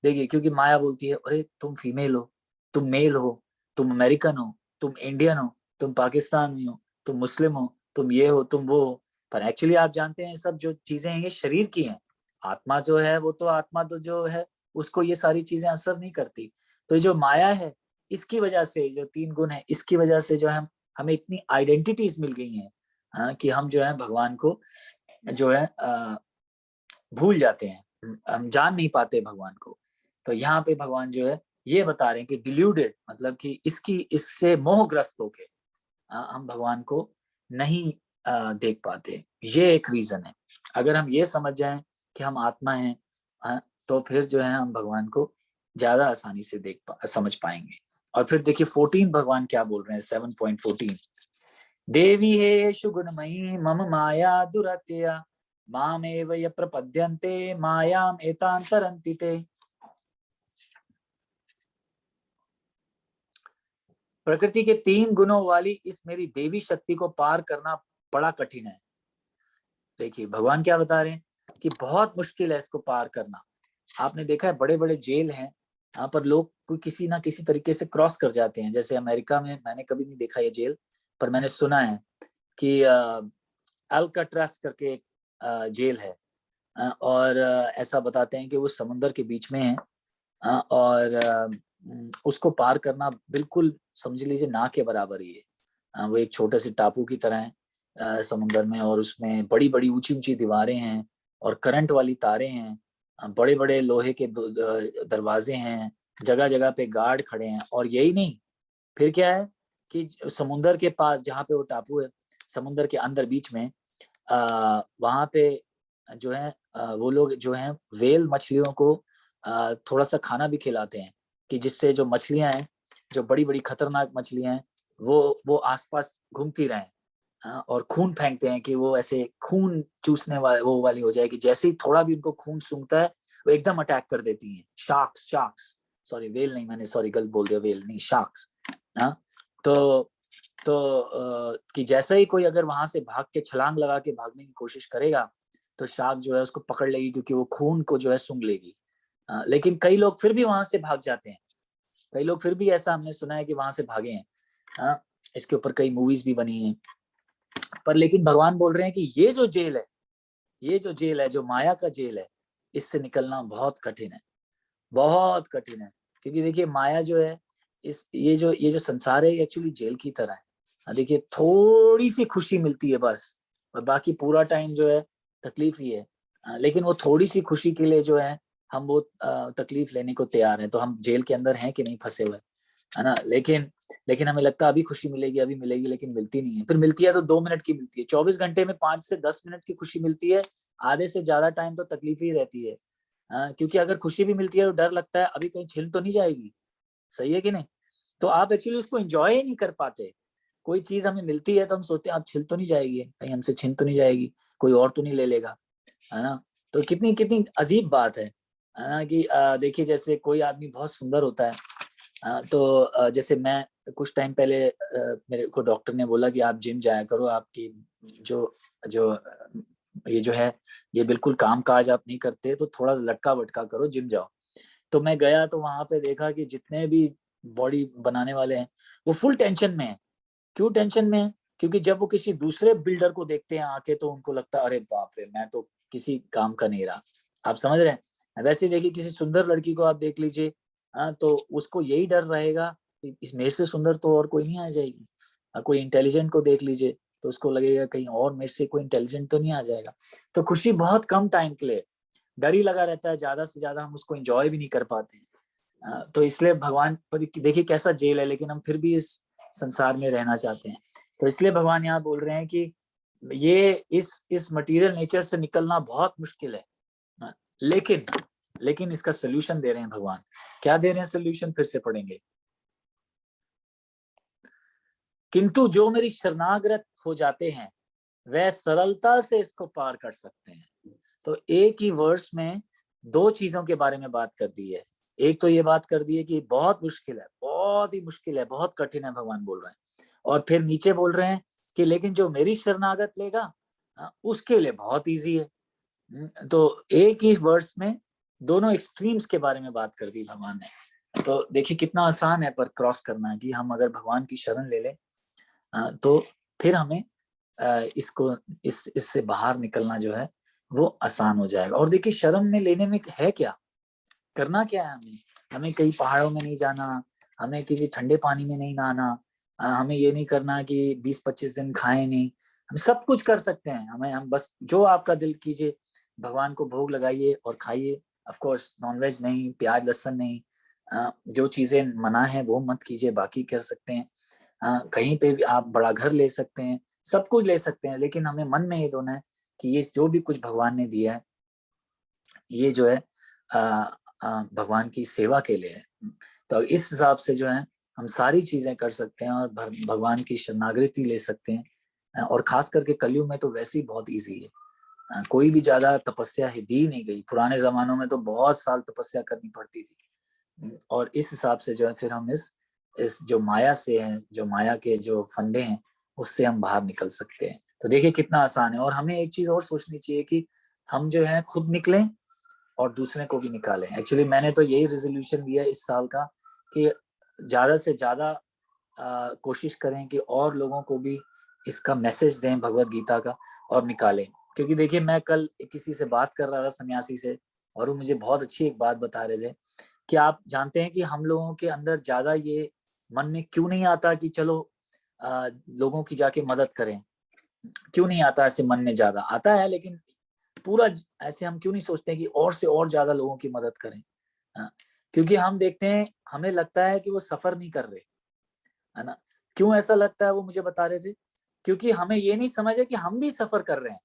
देखिए क्योंकि माया बोलती है अरे तुम फीमेल हो, तुम मेल हो, तुम अमेरिकन हो, तुम इंडियन हो, तुम पाकिस्तानी हो, तुम मुस्लिम हो, तुम ये हो, तुम वो हो। पर एक्चुअली आप जानते हैं सब जो चीजें हैं ये शरीर की हैं। आत्मा जो है वो तो आत्मा तो जो है उसको ये सारी चीजें असर नहीं करती। तो जो माया है इसकी वजह से, जो 3 गुण है इसकी वजह से जो है हमें इतनी आइडेंटिटीज मिल गई हैं कि हम जो है भगवान को जो है भूल जाते हैं, हम जान नहीं पाते भगवान को। तो यहाँ पे भगवान जो है ये बता रहे हैं कि डिल्यूडेड मतलब कि इससे मोहग्रस्त होके हम भगवान को नहीं देख पाते। ये एक रीजन है। अगर हम ये समझ जाएं कि हम आत्मा हैं तो फिर जो है हम भगवान को ज्यादा आसानी से समझ पाएंगे। और फिर देखिए 14 भगवान क्या बोल रहे हैं 7.14, देवी हे शुगुणमयी मम माया दुरत्यया मामेव य प्रपद्यन्ते मायाम एतांतरन्ति ते। प्रकृति के 3 गुणों वाली इस मेरी देवी शक्ति को पार करना बड़ा कठिन है। देखिए भगवान क्या बता रहे हैं कि बहुत मुश्किल है इसको पार करना। आपने देखा है बड़े बड़े जेल हैं, यहाँ पर लोग कोई किसी ना किसी तरीके से क्रॉस कर जाते हैं। जैसे अमेरिका में, मैंने कभी नहीं देखा ये जेल, पर मैंने सुना है कि अल्काट्रास करके एक जेल है और ऐसा बताते हैं कि वो समुद्र के बीच में है और उसको पार करना बिल्कुल समझ लीजिए ना के बराबर ही है। वो एक छोटे से टापू की तरह है समुद्र में, और उसमें बड़ी बड़ी ऊंची ऊंची दीवारें हैं और करंट वाली तारें हैं, बड़े बड़े लोहे के दरवाजे हैं, जगह जगह पे गार्ड खड़े हैं। और यही नहीं, फिर क्या है कि समुद्र के पास जहाँ पे वो टापू है, समुद्र के अंदर बीच में वहां पे जो है वो लोग जो हैं वेल मछलियों को थोड़ा सा खाना भी खिलाते हैं कि जिससे जो मछलियां हैं, जो बड़ी बड़ी खतरनाक मछलियां हैं, वो आसपास घूमती रहें और खून फेंकते हैं कि वो ऐसे खून चूसने वाली हो जाए कि जैसे ही थोड़ा भी उनको खून सूंघता है वो एकदम अटैक कर देती हैं। शार्क्स, सॉरी वेल नहीं, मैंने सॉरी गलत बोल दिया, वेल नहीं शार्क्स। तो कि जैसे ही कोई अगर वहां से भाग के छलांग लगा के भागने की कोशिश करेगा तो शार्क जो है उसको पकड़ लेगी, क्योंकि वो खून को जो है सूंघ लेगी। लेकिन कई लोग फिर भी वहां से भाग जाते हैं, कई लोग फिर भी, ऐसा हमने सुना है कि वहां से भागे हैं। इसके ऊपर कई मूवीज भी बनी हैं। पर लेकिन भगवान बोल रहे हैं कि ये जो जेल है, जो माया का जेल है, इससे निकलना बहुत कठिन है, बहुत कठिन है। क्योंकि देखिए माया जो है, ये जो संसार है एक्चुअली जेल की तरह है। देखिए थोड़ी सी खुशी मिलती है बस, और बाकी पूरा टाइम जो है तकलीफ ही है। लेकिन वो थोड़ी सी खुशी के लिए जो है हम वो तकलीफ लेने को तैयार हैं। तो हम जेल के अंदर हैं कि नहीं फंसे हुए, है ना। लेकिन हमें लगता है अभी खुशी मिलेगी, लेकिन मिलती नहीं है। फिर मिलती है तो 2 मिनट की मिलती है। 24 घंटे में 5 से 10 मिनट की खुशी मिलती है, आधे से ज्यादा टाइम तो तकलीफ ही रहती है। क्योंकि अगर खुशी भी मिलती है तो डर लगता है अभी कहीं छिल तो नहीं जाएगी, सही है कि नहीं? तो आप एक्चुअली उसको एंजॉय ही नहीं कर पाते। कोई चीज हमें मिलती है तो हम सोचते हैं अब छिल तो नहीं जाएगी, कहीं हमसे छिन तो नहीं जाएगी, कोई और तो नहीं ले लेगा, है ना? तो कितनी कितनी अजीब बात है ना कि देखिए जैसे कोई आदमी बहुत सुंदर होता है, तो जैसे मैं कुछ टाइम पहले मेरे को डॉक्टर ने बोला कि आप जिम जाया करो, आपकी जो जो ये जो है ये बिल्कुल काम काज आप नहीं करते, तो थोड़ा लटका वटका करो, जिम जाओ। तो मैं गया तो वहां पे देखा कि जितने भी बॉडी बनाने वाले हैं वो फुल टेंशन में है। क्यों टेंशन में है? क्योंकि जब वो किसी दूसरे बिल्डर को देखते हैं आके तो उनको लगता है अरे बाप रे मैं तो किसी काम का नहीं रहा। आप समझ रहे हैं? वैसे देखिए किसी सुंदर लड़की को आप देख लीजिए, तो उसको यही डर रहेगा कि इस मेरे से सुंदर तो और कोई नहीं आ जाएगी। कोई इंटेलिजेंट को देख लीजिए तो उसको लगेगा कहीं और मेरे से कोई इंटेलिजेंट तो नहीं आ जाएगा। तो खुशी बहुत कम टाइम के लिए, डर ही लगा रहता है, ज्यादा से ज्यादा हम उसको एंजॉय भी नहीं कर पाते हैं। तो इसलिए भगवान पर देखिए कैसा जेल है, लेकिन हम फिर भी इस संसार में रहना चाहते हैं। तो इसलिए भगवान यहाँ बोल रहे हैं कि ये इस मटेरियल नेचर से निकलना बहुत मुश्किल है, लेकिन इसका सोल्यूशन दे रहे हैं भगवान। क्या दे रहे हैं सोल्यूशन? फिर से पढ़ेंगे। किंतु जो मेरी शरणागत हो जाते हैं वह सरलता से इसको पार कर सकते हैं। तो एक ही वर्स में दो चीजों के बारे में बात कर दी है। एक तो ये बात कर दी है कि बहुत मुश्किल है, बहुत ही मुश्किल है, बहुत कठिन है, भगवान बोल रहे हैं। और फिर नीचे बोल रहे हैं कि लेकिन जो मेरी शरणागत लेगा उसके लिए बहुत इजी है। तो एक ही वर्स में दोनों एक्सट्रीम्स के बारे में बात कर दी भगवान ने। तो देखिए कितना आसान है पर क्रॉस करना, कि हम अगर भगवान की शरण ले लें तो फिर हमें इससे बाहर निकलना जो है वो आसान हो जाएगा। और देखिए शरण में लेने में है क्या, करना क्या है? हमें कहीं पहाड़ों में नहीं जाना, हमें किसी ठंडे पानी में नहीं नहाना, हमें ये नहीं करना कि 20-25 दिन खाएं नहीं। हम सब कुछ कर सकते हैं। हम बस जो आपका दिल कीजिए, भगवान को भोग लगाइए और खाइए। ऑफ कोर्स नॉनवेज नहीं, प्याज लहसुन नहीं, जो चीजें मना है वो मत कीजिए, बाकी कर सकते हैं। कहीं पे भी आप बड़ा घर ले सकते हैं, सब कुछ ले सकते हैं, लेकिन हमें मन में ये होना है कि ये जो भी कुछ भगवान ने दिया है ये जो है भगवान की सेवा के लिए है। तो इस हिसाब से जो है हम सारी चीजें कर सकते हैं और भगवान की शरणागति ले सकते हैं। और खास करके कलयुग में तो वैसे ही बहुत इजी है। कोई भी ज्यादा तपस्या दी नहीं गई। पुराने जमानों में तो बहुत साल तपस्या करनी पड़ती थी। और इस हिसाब से जो है फिर हम इस जो माया से है, जो माया के जो फंदे हैं उससे हम बाहर निकल सकते हैं। तो देखिए कितना आसान है। और हमें एक चीज और सोचनी चाहिए कि हम जो है खुद निकलें और दूसरे को भी निकालें। एक्चुअली मैंने तो यही रेजोल्यूशन लिया इस साल का कि ज्यादा से ज्यादा कोशिश करें कि और लोगों को भी इसका मैसेज दें भगवत गीता का और निकालें। क्योंकि देखिए मैं कल किसी से बात कर रहा था, सन्यासी से, और वो मुझे बहुत अच्छी एक बात बता रहे थे कि आप जानते हैं कि हम लोगों के अंदर ज्यादा ये मन में क्यों नहीं आता कि चलो लोगों की जाके मदद करें? क्यों नहीं आता? ऐसे मन में ज्यादा आता है, लेकिन पूरा ऐसे हम क्यों नहीं सोचते हैं कि और से और ज्यादा लोगों की मदद करें? क्योंकि हम देखते हैं, हमें लगता है कि वो सफर नहीं कर रहे, है ना? क्यों ऐसा लगता है वो मुझे बता रहे थे, क्योंकि हमें ये नहीं समझ है कि हम भी सफर कर रहे हैं।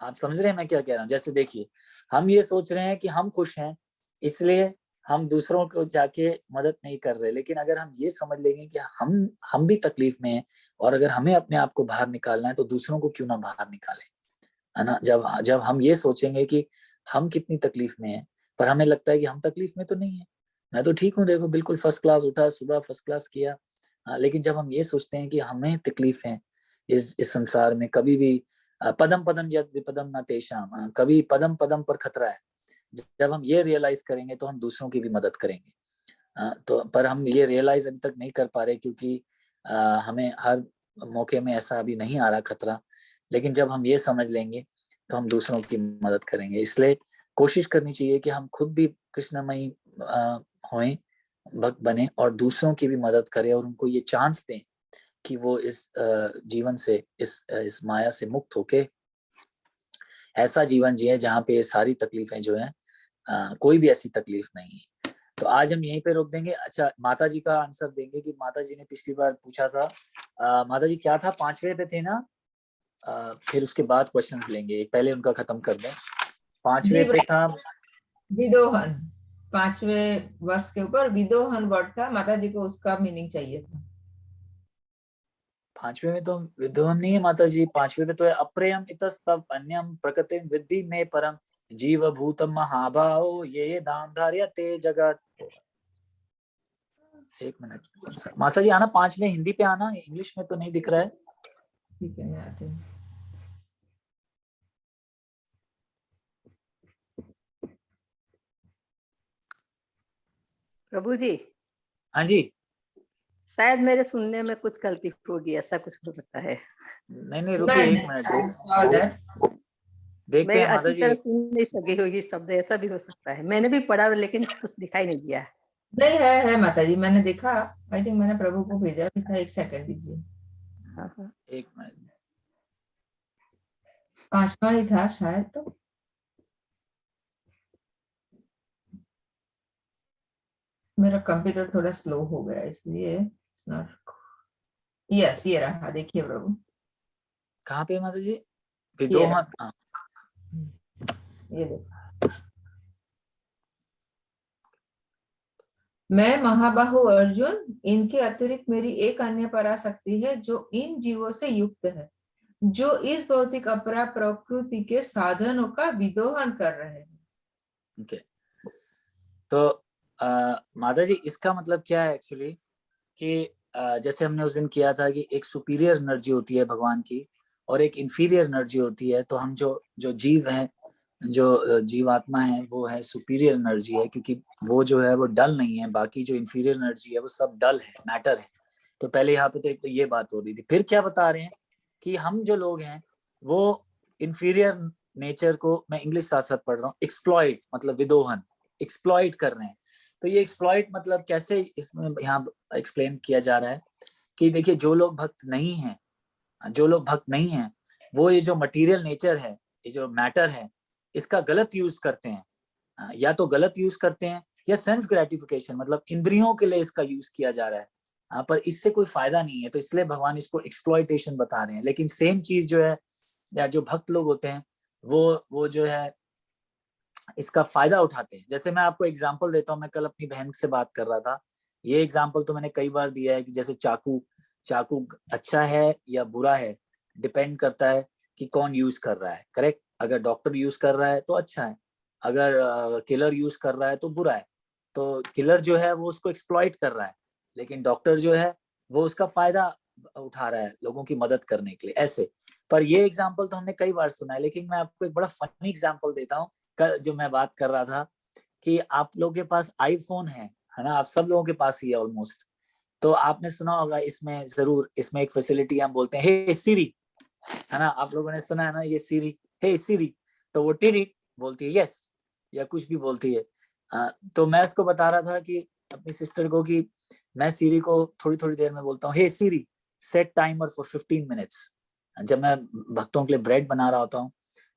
आप समझ रहे हैं मैं क्या कह रहा हूँ? जैसे देखिए हम ये सोच रहे हैं कि हम खुश हैं इसलिए हम दूसरों को जाके मदद नहीं कर रहे, लेकिन अगर हम ये समझ लेंगे कि हम भी तकलीफ में हैं और अगर हमें अपने आप को बाहर निकालना है तो दूसरों को क्यों ना बाहर निकालें, है ना? जब हम ये सोचेंगे कि हम कितनी तकलीफ में हैं पर हमें लगता है कि हम तकलीफ में तो नहीं है, मैं तो ठीक हूँ, देखो बिल्कुल फर्स्ट क्लास उठा, सुबह फर्स्ट क्लास किया। लेकिन जब हम ये सोचते हैं कि हमें तकलीफ है इस संसार में, कभी भी पदम पदम यद विपदम न तेषाम, कभी पदम पदम पर खतरा है। जब हम ये रियलाइज करेंगे तो हम दूसरों की भी मदद करेंगे। तो पर हम ये रियलाइज अभी तक नहीं कर पा रहे क्योंकि हमें हर मौके में ऐसा अभी नहीं आ रहा खतरा। लेकिन जब हम ये समझ लेंगे तो हम दूसरों की मदद करेंगे। इसलिए कोशिश करनी चाहिए कि हम खुद भी कृष्णमयी होएं, भक्त बने और दूसरों की भी मदद करें और उनको ये चांस दें कि वो इस जीवन से, इस माया से मुक्त होके ऐसा जीवन जिए जहाँ पे सारी तकलीफें जो है कोई भी ऐसी तकलीफ नहीं है। तो आज हम यहीं पे रोक देंगे। अच्छा, माता जी का आंसर देंगे कि माता जी ने पिछली बार पूछा था, माता जी क्या था, 5वें पे थे ना? फिर उसके बाद क्वेश्चंस लेंगे, पहले उनका खत्म कर दें। 5वें पे था विदोहन। 5वें वर्ष के ऊपर विदोहन वर्ड था, माता जी को उसका मीनिंग चाहिए था। 5वें में तो विद्वान नहीं है माता जी, 5वें में तो है अप्रेयम इतस्तव अन्यम प्रकृति विद्धि में परम जीव भूतम महाभाव ये दाम धार्य ते जगत। एक मिनट माता जी, आना 5 में हिंदी पे आना, इंग्लिश में तो नहीं दिख रहा है। ठीक है, मैं आती हूँ। प्रभु जी, हाँ जी, शायद मेरे सुनने में कुछ गलती होगी, ऐसा कुछ हो सकता है। नहीं रुकिए एक मिनट, देखते मैं हैं माता अच्छी जी। तरह सुन नहीं सकी होगी शब्द, ऐसा भी हो सकता है। मैंने भी पढ़ा लेकिन कुछ दिखाई नहीं दिया। नहीं है माता जी, मैंने देखा। आई थिंक मैंने प्रभु को भेजा भी था। एक सेकंड दीजिए। हाँ हाँ। एक मिनट, 5वां ही था शायद। तो मेरा कंप्यूटर थोड़ा स्लो हो गया इसलिए यस, ये रहा, देखिए प्रभु। कहाँ पे माता जी? ये विदोहन, हाँ। ये देखो, मैं महाबाहु अर्जुन, इनके अतिरिक्त मेरी एक अन्य पराशक्ति है जो इन जीवों से युक्त है, जो इस भौतिक अपरा प्रकृति के साधनों का विदोहन कर रहे हैं। ओके, तो माता जी इसका मतलब क्या है एक्चुअली कि जैसे हमने उस दिन किया था कि एक सुपीरियर एनर्जी होती है भगवान की और एक इंफीरियर एनर्जी होती है। तो हम जो जो जीव हैं, जो जीवात्मा है, वो है सुपीरियर एनर्जी है, क्योंकि वो जो है वो डल नहीं है। बाकी जो इंफीरियर एनर्जी है वो सब डल है, मैटर है। तो पहले यहाँ पे तो एक तो ये बात हो रही थी। फिर क्या बता रहे हैं कि हम जो लोग हैं वो इंफीरियर नेचर को, मैं इंग्लिश साथ साथ पढ़ रहा हूँ, एक्सप्लॉइट मतलब विदोहन, एक्सप्लॉइट कर रहे हैं। तो ये एक्सप्लॉइट मतलब कैसे इसमें यहाँ एक्सप्लेन किया जा रहा है कि देखिए, जो लोग भक्त नहीं हैं, जो लोग भक्त नहीं हैं, वो ये जो मटेरियल नेचर है, ये जो मैटर है, इसका गलत यूज करते हैं। या तो गलत यूज करते हैं या सेंस ग्रेटिफिकेशन मतलब इंद्रियों के लिए इसका यूज किया जा रहा है। पर इससे कोई फायदा नहीं है, तो इसलिए भगवान इसको एक्सप्लॉइटेशन बता रहे हैं। लेकिन सेम चीज जो है, या जो भक्त लोग होते हैं, वो जो है इसका फायदा उठाते हैं। जैसे मैं आपको एग्जांपल देता हूँ, मैं कल अपनी बहन से बात कर रहा था। ये एग्जांपल तो मैंने कई बार दिया है कि जैसे चाकू चाकू अच्छा है या बुरा है, डिपेंड करता है कि कौन यूज कर रहा है। करेक्ट? अगर डॉक्टर यूज कर रहा है तो अच्छा है, अगर किलर यूज कर रहा है तो बुरा है। तो किलर जो है वो उसको एक्सप्लॉइट कर रहा है, लेकिन डॉक्टर जो है वो उसका फायदा उठा रहा है लोगों की मदद करने के लिए, ऐसे। पर ये एग्जाम्पल तो हमने कई बार सुना है। लेकिन मैं आपको एक बड़ा फनी एग्जाम्पल देता हूँ। कल जो मैं बात कर रहा था कि आप लोगों के पास आईफोन है ना, आप सब लोगों के पास ही है ऑलमोस्ट। तो आपने सुना होगा इसमें जरूर, इसमें एक फैसिलिटी हम बोलते हैं हे सीरी, है ना। आप लोगों ने सुना है ना ये सीरी, हे सीरी। तो वो टिरी बोलती है यस, या कुछ भी बोलती है। तो मैं उसको बता रहा था कि अपनी सिस्टर को कि मैं सीरी को थोड़ी थोड़ी देर में बोलता हूँ हे सीरी सेट टाइमर फॉर 15 मिनट्स। जब मैं भक्तों के लिए ब्रेड बना रहा होता हूँ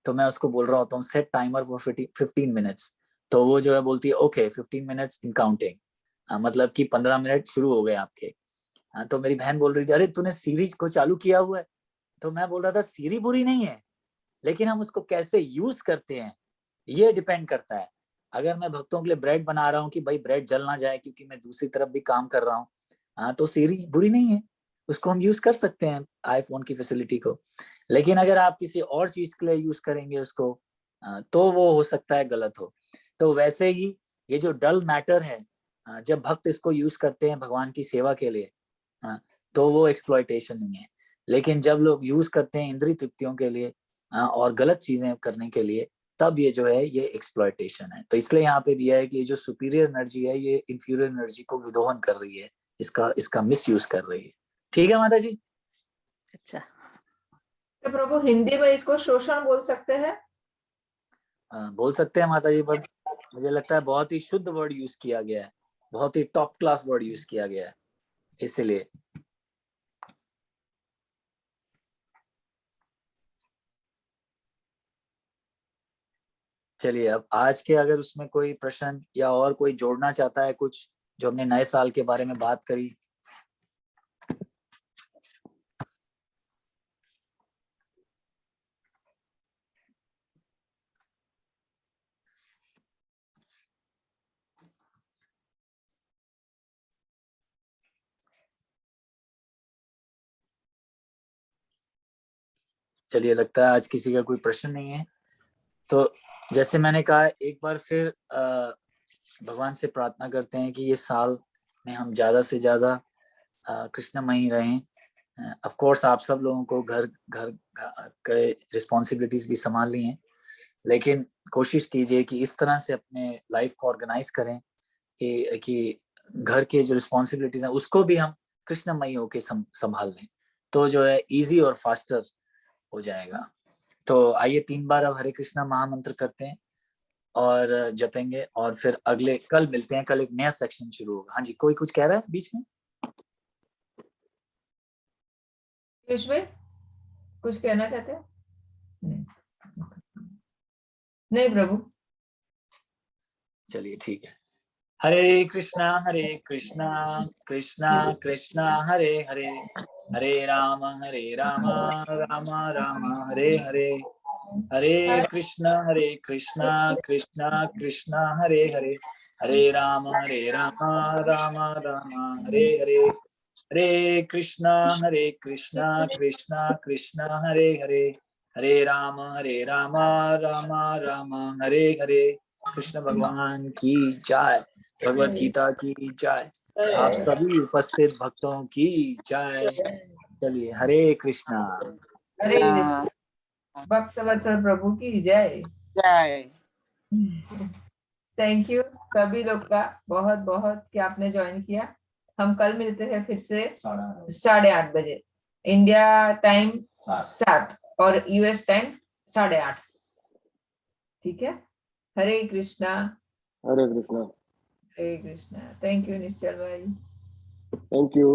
तो मैं उसको बोल रहा होता हूँ सेट टाइमर फॉर 15 मिनट्स। तो वो जो है बोलती है ओके 15 मिनट्स इन काउंटिंग, मतलब कि 15 मिनट शुरू हो गए आपके। तो मेरी बहन बोल रही थी अरे तूने सीरीज को चालू किया हुआ है। तो मैं बोल रहा था सीरी बुरी नहीं है, लेकिन हम उसको कैसे यूज करते हैं ये डिपेंड करता है। अगर मैं भक्तों के लिए ब्रेड बना रहा हूँ कि भाई ब्रेड जल ना जाए क्योंकि मैं दूसरी तरफ भी काम कर रहा हूँ, तो सीरी बुरी नहीं है, उसको हम यूज कर सकते हैं आईफोन की फैसिलिटी को। लेकिन अगर आप किसी और चीज के लिए यूज करेंगे उसको, तो वो हो सकता है गलत हो। तो वैसे ही ये जो डल मैटर है, जब भक्त इसको यूज करते हैं भगवान की सेवा के लिए, तो वो एक्सप्लॉयटेशन नहीं है। लेकिन जब लोग यूज करते हैं इंद्रिय तृप्तियों के लिए और गलत चीजें करने के लिए, तब ये जो है ये एक्सप्लॉयटेशन है। तो इसलिए यहाँ पे दिया है कि ये जो सुपीरियर एनर्जी है ये इंफीरियर एनर्जी को विदोहन कर रही है, इसका मिस यूज कर रही है। ठीक है माता जी? अच्छा, तो प्रभु हिंदी में इसको शोषण बोल सकते हैं? बोल सकते हैं माता जी, पर मुझे लगता है बहुत ही शुद्ध वर्ड यूज किया गया है, बहुत ही टॉप क्लास वर्ड यूज किया गया है, इसलिए। चलिए, अब आज के अगर उसमें कोई प्रश्न या और कोई जोड़ना चाहता है कुछ जो हमने नए साल के बारे में बात करी। चलिए, लगता है आज किसी का कोई प्रश्न नहीं है। तो जैसे मैंने कहा, एक बार फिर भगवान से प्रार्थना करते हैं कि ये साल में हम ज्यादा से ज्यादा कृष्णमयी रहें। ऑफ कोर्स आप सब लोगों को घर के रिस्पॉन्सिबिलिटीज भी संभाल ली हैं, लेकिन कोशिश कीजिए कि इस तरह से अपने लाइफ को ऑर्गेनाइज करें कि घर के जो रिस्पॉन्सिबिलिटीज हैं उसको भी हम कृष्णमयी होके संभाल लें, तो जो है इजी और फास्टर हो जाएगा। तो आइए 3 बार अब हरे कृष्णा महामंत्र करते हैं और जपेंगे, और फिर अगले कल मिलते हैं। कल एक नया सेक्शन शुरू होगा। हाँ जी, कोई कुछ कह रहा है बीच में? पीयूष भाई कुछ कहना चाहते हो? नहीं प्रभु। चलिए ठीक है। हरे कृष्णा कृष्णा कृष्णा हरे हरे, हरे राम राम राम हरे हरे, हरे कृष्णा कृष्णा कृष्णा हरे हरे, हरे राम राम राम हरे हरे, हरे कृष्णा कृष्णा कृष्णा हरे हरे, हरे राम राम राम हरे हरे। कृष्ण भगवान की जय, भगवत गीता की जय, आप सभी उपस्थित भक्तों की जय। चलिए, हरे कृष्णा। हरे कृष्ण। भक्त वत्सल प्रभु की जय। जय। थैंक यू सभी लोग का बहुत बहुत कि आपने ज्वाइन किया। हम कल मिलते हैं फिर से 8:30 बजे, इंडिया टाइम 7 और यूएस टाइम 8:30। ठीक है। हरे कृष्णा। हरे कृष्णा। हरे कृष्णा। थैंक यू निश्चल भाई। Thank you.